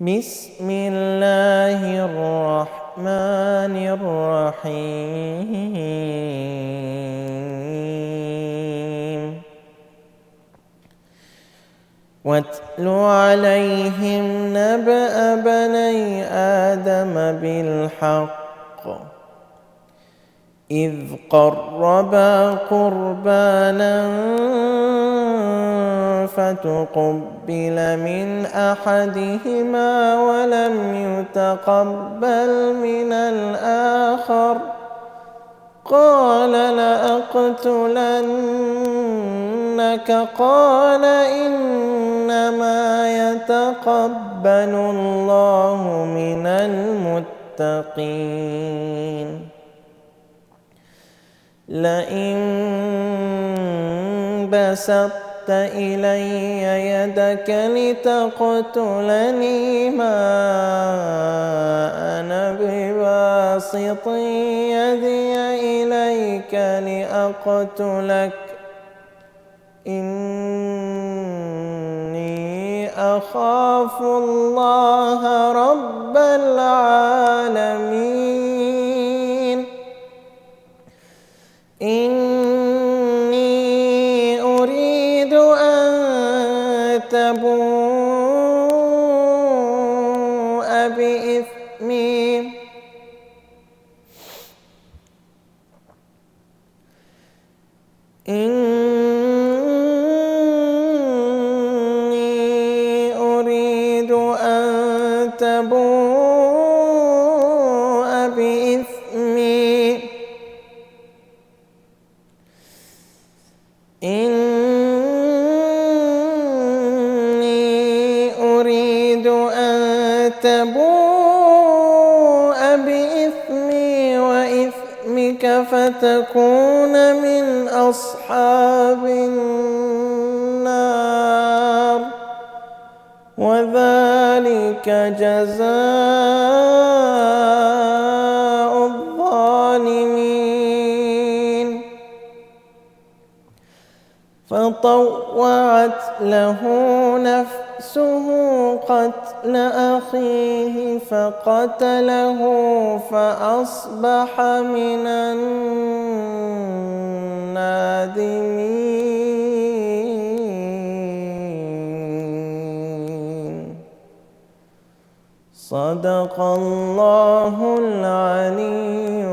بسم الله الرحمن الرحيم واتل عليهم نبأ بني آدم بالحق إذ قربا قربانا فتقبل من أحدهما ولم يتقبل من الآخر قال لأقتلنك قال إنما يتقبل الله من المتقين لئن بسطت إلي يدك لتقتلني ما أنا بباسط يدي إليك لأقتلك إني أخاف الله رب العالمين إني أريد أن تبوء بإثمي تبوء بإثمي وإثمك فتكون من أصحاب النار وذلك جزاء الظالمين فطوعت له نفسه قتل أخيه فقتله فأصبح من النادمين صدق الله العلي